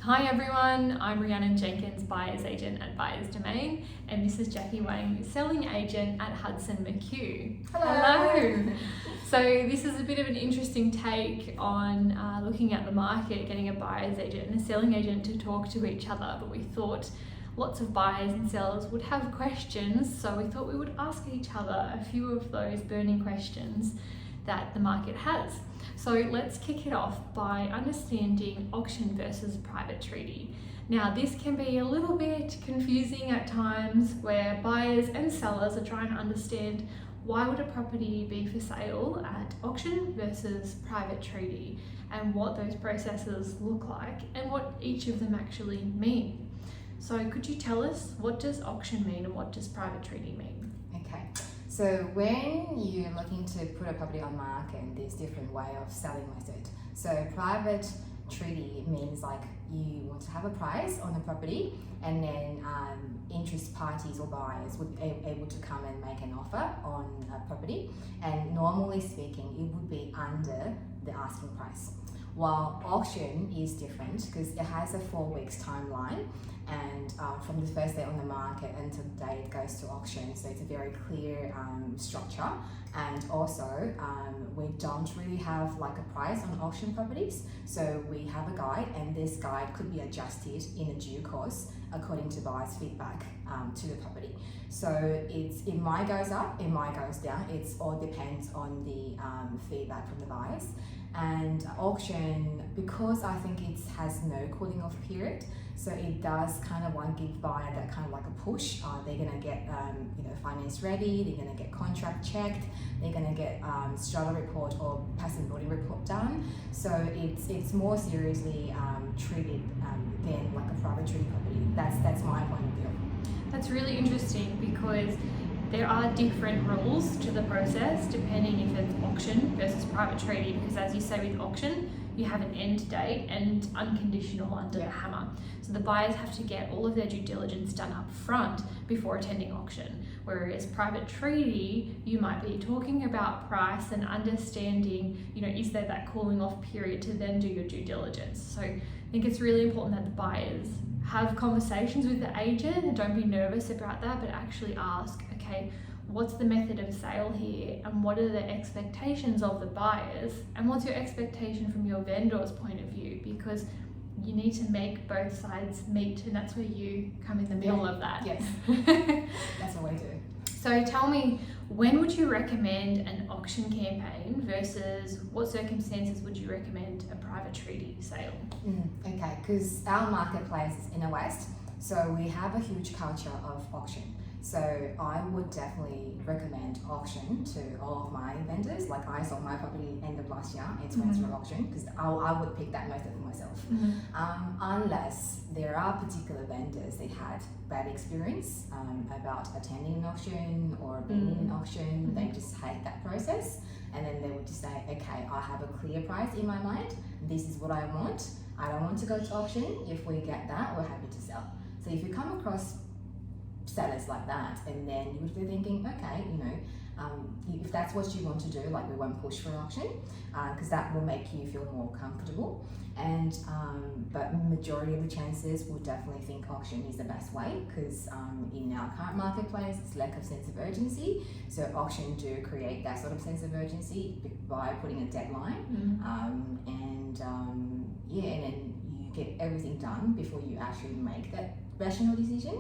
Hi everyone, I'm Rhiannon Jenkins, Buyer's Agent at Buyers Domain, and this is Jackie Wang, Selling Agent at Hudson McHugh. Hello. So this is a bit of an interesting take on looking at the market, getting a buyer's agent and a selling agent to talk to each other, but we thought lots of buyers and sellers would have questions, so we thought we would ask each other a few of those burning questions that the market has. So let's kick it off by understanding auction versus private treaty. Now this can be a little bit confusing at times where buyers and sellers are trying to understand why would a property be for sale at auction versus private treaty and what those processes look like and what each of them actually mean. So could you tell us, what does auction mean and what does private treaty mean? Okay, so when you're looking to put a property on market, there's different way of selling method. So private treaty means like you want to have a price on the property, and then interest parties or buyers would be able to come and make an offer on a property, and normally speaking it would be under the asking price. While auction is different because it has a 4 weeks timeline, and from the first day on the market until the day it goes to auction, so it's a very clear structure. And also we don't really have like a price on auction properties, so we have a guide, and this guide could be adjusted in a due course according to buyers' feedback to the property. So it might goes up, it might goes down, it's all depends on the feedback from the buyers. And auction, because I think it has no cooling off period, so it does kind of like give buyer that kind of like a push. They're gonna get finance ready, they're gonna get contract checked, they're gonna get strata report or passive building report done. So it's more seriously treated than like a private treaty property. That's my point of view. That's really interesting because there are different rules to the process depending if it's auction versus private treaty, because as you say with auction, you have an end date and unconditional under the hammer. So the buyers have to get all of their due diligence done up front before attending auction. Whereas private treaty, you might be talking about price and understanding, is there that cooling off period to then do your due diligence. So I think it's really important that the buyers have conversations with the agent and don't be nervous about that, but actually ask, okay, what's the method of sale here and what are the expectations of the buyers and what's your expectation from your vendor's point of view, because you need to make both sides meet, and that's where you come in the middle of that. Yes, that's what we do. So tell me, when would you recommend an auction campaign versus what circumstances would you recommend a private treaty sale? Okay, because our marketplace is in the West, so we have a huge culture of auction. So I would definitely recommend auction to all of my vendors. Like I sold my property end of last year, it went through auction because I would pick that method for myself. Unless there are particular vendors that had bad experience about attending an auction or being in an auction, they just hate that process, and then they would just say, okay, I have a clear price in my mind, this is what I want, I don't want to go to auction, if we get that, we're happy to sell. So if you come across sellers like that, and then you would be thinking, okay, if that's what you want to do, like we won't push for auction because that will make you feel more comfortable. And but majority of the chances will definitely think auction is the best way, because in our current marketplace it's lack of sense of urgency. So auction do create that sort of sense of urgency by putting a deadline, and then you get everything done before you actually make that rational decision.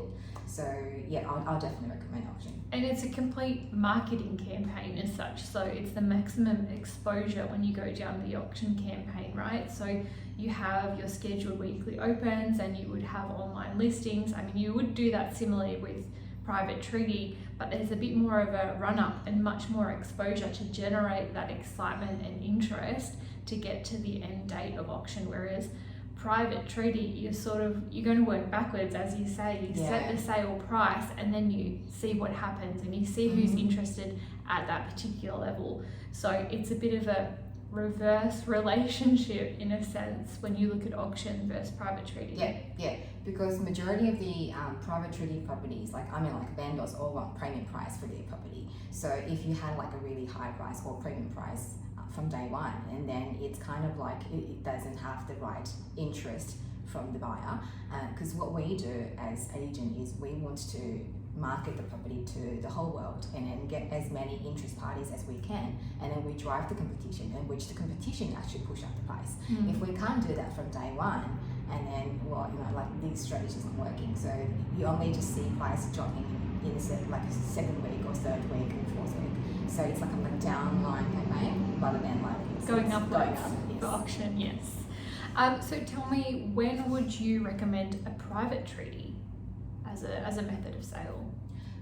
So yeah, I'll definitely recommend auction. And it's a complete marketing campaign as such, so it's the maximum exposure when you go down the auction campaign, right? So you have your scheduled weekly opens and you would have online listings. I mean, you would do that similarly with private treaty, but there's a bit more of a run up and much more exposure to generate that excitement and interest to get to the end date of auction. Whereas private treaty, you're going to work backwards, as you say. You set the sale price and then you see what happens and you see who's interested at that particular level. So it's a bit of a reverse relationship in a sense when you look at auction versus private treaty. Yeah, because majority of the private treaty properties, like vendors all want premium price for their property. So if you had like a really high price or premium price from day one, and then it's kind of like it doesn't have the right interest from the buyer, because what we do as agent is we want to market the property to the whole world and then get as many interest parties as we can, and then we drive the competition, in which the competition actually push up the price. If we can't do that from day one, and then these strategies not working, so you only just see price dropping in a second week or third week and fourth week. So it's like a downline campaign rather than going up for yes. auction. Yes. So tell me, when would you recommend a private treaty as a method of sale?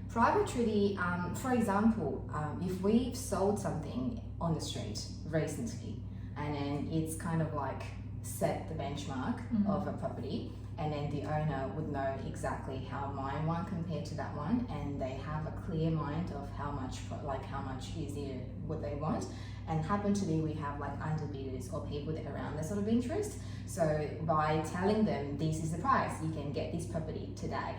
Private treaty, for example, if we've sold something on the street recently, and then it's kind of like set the benchmark of a property, and then the owner would know exactly how my one compared to that one, and they have a clear mind of how much is what they want, and happen to be we have like underbidders or people that are around that sort of interest. So by telling them this is the price, you can get this property today,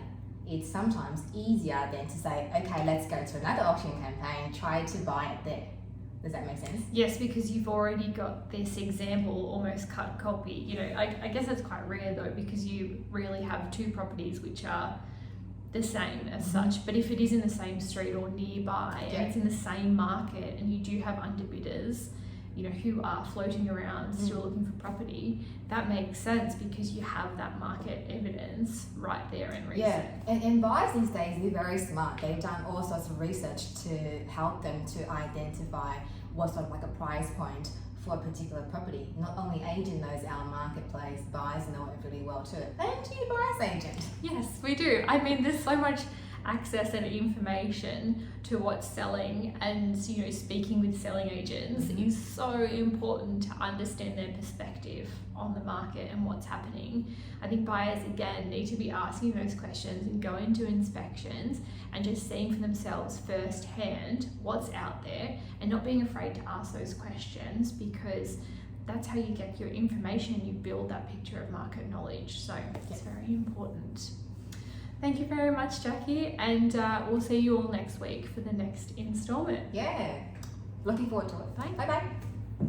it's sometimes easier than to say, okay, let's go to another auction campaign, try to buy it there. Does that make sense? Yes, because you've already got this example almost cut copy. You know, I guess that's quite rare though, because you really have two properties which are the same as such. But if it is in the same street or nearby, and it's in the same market, and you do have underbidders, you know, who are floating around still looking for property, that makes sense because you have that market evidence right there in research. Yeah, and buyers these days, they're very smart. They've done all sorts of research to help them to identify what's sort of like a price point for a particular property. Not only agent knows our marketplace, buyers know it really well too. And you buyer's agent. Yes, we do. I mean, there's so much access and information to what's selling, and you know, speaking with selling agents is so important to understand their perspective on the market and what's happening. I think buyers again need to be asking those questions and going to inspections and just seeing for themselves firsthand what's out there, and not being afraid to ask those questions, because that's how you get your information and you build that picture of market knowledge. So it's very important. Thank you very much, Jackie, and we'll see you all next week for the next installment. Yeah, looking forward to it. Bye. Bye-bye.